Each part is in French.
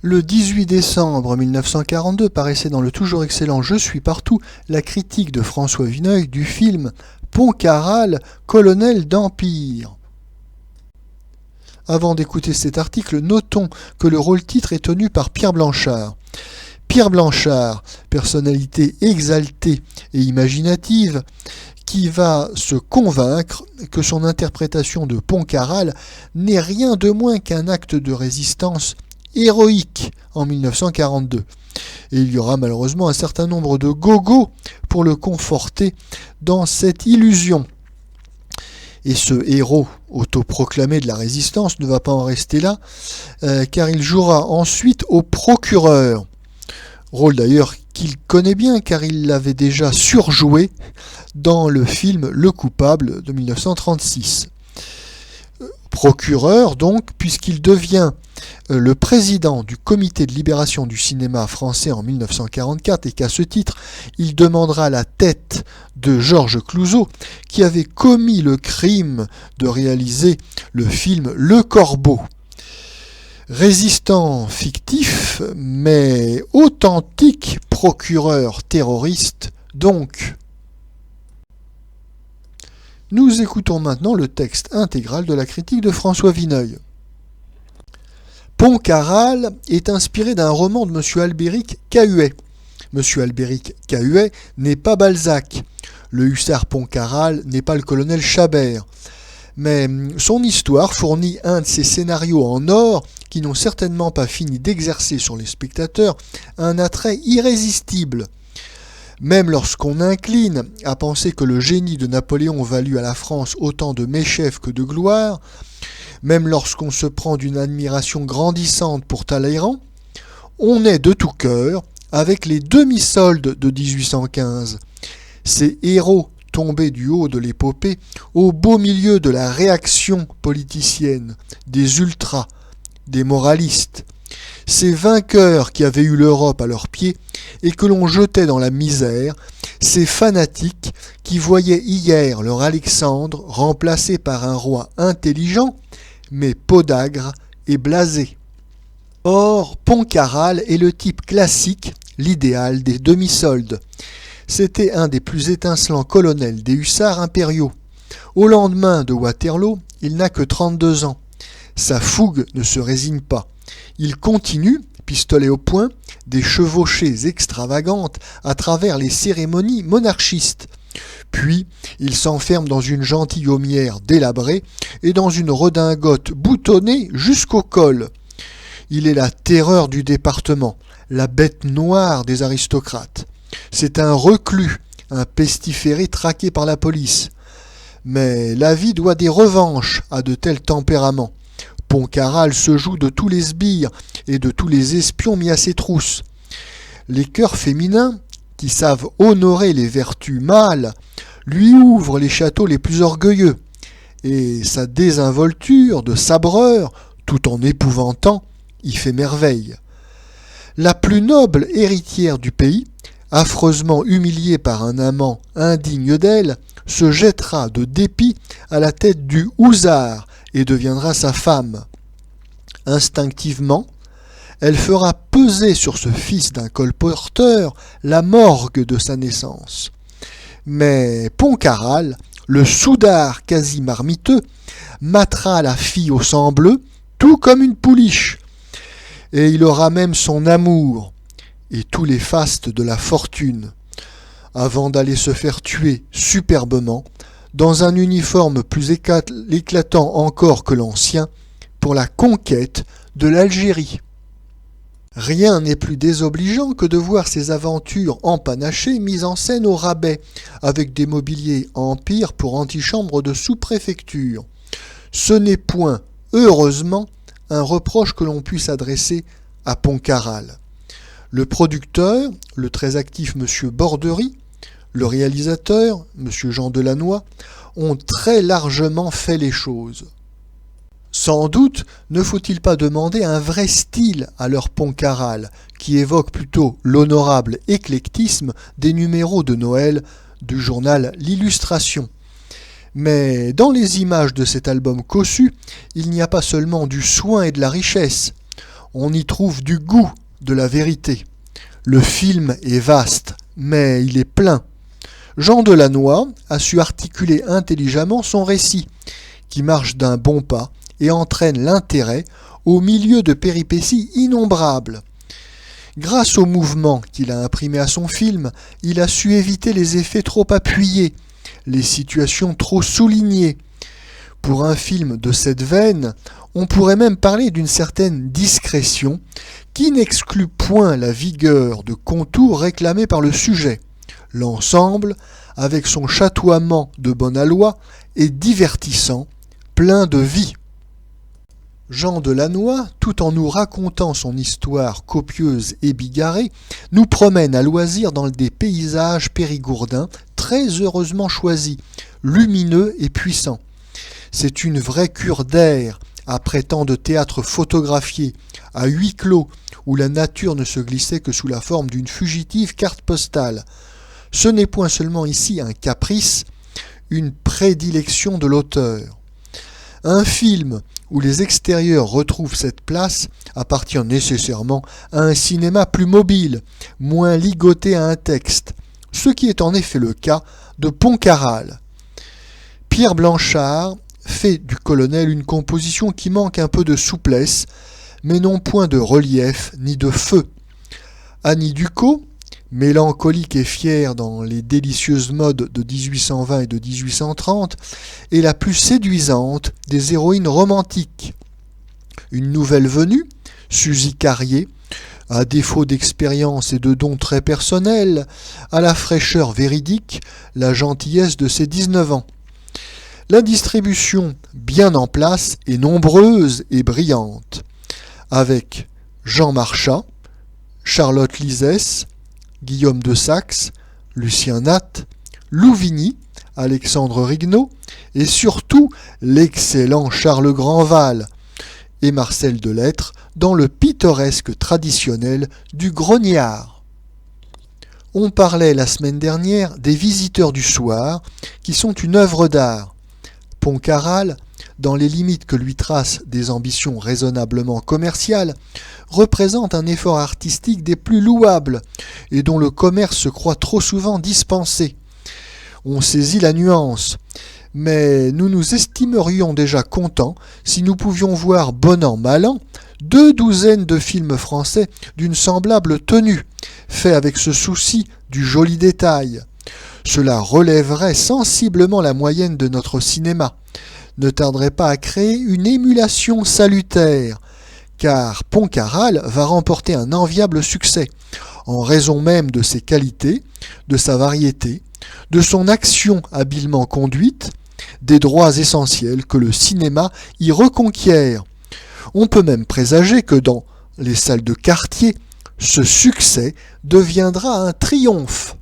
Le 18 décembre 1942 paraissait dans le toujours excellent Je suis partout la critique de François Vineuil du film Pontcarral, colonel d'Empire. Avant d'écouter cet article, notons que le rôle-titre est tenu par Pierre Blanchard. Pierre Blanchard, personnalité exaltée et imaginative, qui va se convaincre que son interprétation de Pontcarral n'est rien de moins qu'un acte de résistance héroïque en 1942. Et il y aura malheureusement un certain nombre de gogos pour le conforter dans cette illusion. Et ce héros autoproclamé de la résistance ne va pas en rester là, car il jouera ensuite au procureur. Rôle d'ailleurs qu'il connaît bien car il l'avait déjà surjoué dans le film Le Coupable de 1936. Procureur donc, puisqu'il devient le président du comité de libération du cinéma français en 1944 et qu'à ce titre, il demandera la tête de Georges Clouzot qui avait commis le crime de réaliser le film Le Corbeau. Résistant fictif, mais authentique procureur terroriste, donc. Nous écoutons maintenant le texte intégral de la critique de François Vineuil. Pontcarral est inspiré d'un roman de M. Albéric Cahuet. M. Albéric Cahuet n'est pas Balzac. Le hussard Pontcarral n'est pas le colonel Chabert. Mais son histoire fournit un de ces scénarios en or qui n'ont certainement pas fini d'exercer sur les spectateurs un attrait irrésistible. Même lorsqu'on incline à penser que le génie de Napoléon valut à la France autant de méchèves que de gloire, même lorsqu'on se prend d'une admiration grandissante pour Talleyrand, on est de tout cœur avec les demi-soldes de 1815. Ces héros tombés du haut de l'épopée au beau milieu de la réaction politicienne, des ultras, des moralistes, ces vainqueurs qui avaient eu l'Europe à leurs pieds et que l'on jetait dans la misère, ces fanatiques qui voyaient hier leur Alexandre remplacé par un roi intelligent, mais podagre et blasé. Or, Pontcarral est le type classique, l'idéal des demi-soldes. C'était un des plus étincelants colonels des hussards impériaux. Au lendemain de Waterloo, il n'a que 32 ans. Sa fougue ne se résigne pas. Il continue, pistolet au poing, des chevauchées extravagantes à travers les cérémonies monarchistes. Puis, il s'enferme dans une gentilhommière délabrée et dans une redingote boutonnée jusqu'au col. Il est la terreur du département, la bête noire des aristocrates. C'est un reclus, un pestiféré traqué par la police. Mais la vie doit des revanches à de tels tempéraments. Pontcarral se joue de tous les sbires et de tous les espions mis à ses trousses. Les cœurs féminins, qui savent honorer les vertus mâles, lui ouvrent les châteaux les plus orgueilleux, et sa désinvolture de sabreur, tout en épouvantant, y fait merveille. La plus noble héritière du pays, affreusement humiliée par un amant indigne d'elle, se jettera de dépit à la tête du Houzard et deviendra sa femme. Instinctivement, elle fera peser sur ce fils d'un colporteur la morgue de sa naissance. Mais Pontcarral, le soudard quasi marmiteux, matera la fille au sang bleu, tout comme une pouliche. Et il aura même son amour et tous les fastes de la fortune, avant d'aller se faire tuer superbement, dans un uniforme plus éclatant encore que l'ancien, pour la conquête de l'Algérie. Rien n'est plus désobligeant que de voir ces aventures empanachées mises en scène au rabais, avec des mobiliers empire pour antichambre de sous-préfecture. Ce n'est point, heureusement, un reproche que l'on puisse adresser à Pontcarral. Le producteur, le très actif M. Borderie, le réalisateur, M. Jean Delannoy, ont très largement fait les choses. Sans doute ne faut-il pas demander un vrai style à leur Pontcarral, qui évoque plutôt l'honorable éclectisme des numéros de Noël du journal L'Illustration. Mais dans les images de cet album cossu, il n'y a pas seulement du soin et de la richesse. On y trouve du goût, de la vérité. Le film est vaste, mais il est plein. Jean Delannoy a su articuler intelligemment son récit, qui marche d'un bon pas et entraîne l'intérêt au milieu de péripéties innombrables. Grâce au mouvement qu'il a imprimé à son film, il a su éviter les effets trop appuyés, les situations trop soulignées. Pour un film de cette veine, on pourrait même parler d'une certaine discrétion qui n'exclut point la vigueur de contour réclamée par le sujet. L'ensemble, avec son chatoiement de bon aloi, est divertissant, plein de vie. Jean Delannoy, tout en nous racontant son histoire copieuse et bigarrée, nous promène à loisir dans des paysages périgourdins très heureusement choisis, lumineux et puissants. C'est une vraie cure d'air, après tant de théâtres photographiés, à huis clos, où la nature ne se glissait que sous la forme d'une fugitive carte postale. Ce n'est point seulement ici un caprice, une prédilection de l'auteur. Un film où les extérieurs retrouvent cette place appartient nécessairement à un cinéma plus mobile, moins ligoté à un texte, ce qui est en effet le cas de Poncaral. Pierre Blanchard fait du colonel une composition qui manque un peu de souplesse, mais non point de relief ni de feu. Annie Ducos, mélancolique et fière dans les délicieuses modes de 1820 et de 1830, est la plus séduisante des héroïnes romantiques. Une nouvelle venue, Suzy Carrier, à défaut d'expérience et de dons très personnels, a la fraîcheur véridique, la gentillesse de ses 19 ans. La distribution, bien en place, est nombreuse et brillante, avec Jean Marchand, Charlotte Lizès, Guillaume de Saxe, Lucien Nat, Louvigny, Alexandre Rignot et surtout l'excellent Charles Grandval et Marcel Delettre dans le pittoresque traditionnel du Grognard. On parlait la semaine dernière des Visiteurs du soir qui sont une œuvre d'art. Poncaral, dans les limites que lui tracent des ambitions raisonnablement commerciales, représente un effort artistique des plus louables et dont le commerce se croit trop souvent dispensé. On saisit la nuance, mais nous nous estimerions déjà contents si nous pouvions voir bon an mal an 2 douzaines de films français d'une semblable tenue, faits avec ce souci du joli détail. Cela relèverait sensiblement la moyenne de notre cinéma, ne tarderait pas à créer une émulation salutaire, car Poncaral va remporter un enviable succès, en raison même de ses qualités, de sa variété, de son action habilement conduite, des droits essentiels que le cinéma y reconquiert. On peut même présager que dans les salles de quartier, ce succès deviendra un triomphe.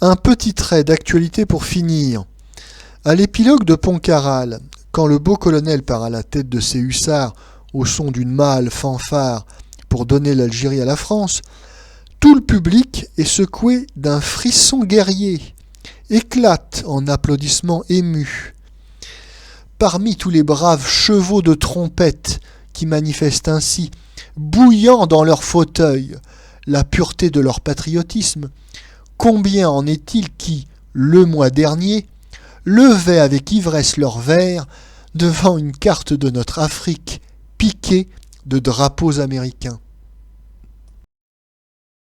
Un petit trait d'actualité pour finir. À l'épilogue de Poncaral, quand le beau colonel part à la tête de ses hussards au son d'une mâle fanfare pour donner l'Algérie à la France, tout le public est secoué d'un frisson guerrier, éclate en applaudissements émus. Parmi tous les braves chevaux de trompette qui manifestent ainsi, bouillant dans leur fauteuil, la pureté de leur patriotisme, combien en est-il qui, le mois dernier, levaient avec ivresse leurs verres devant une carte de notre Afrique piquée de drapeaux américains.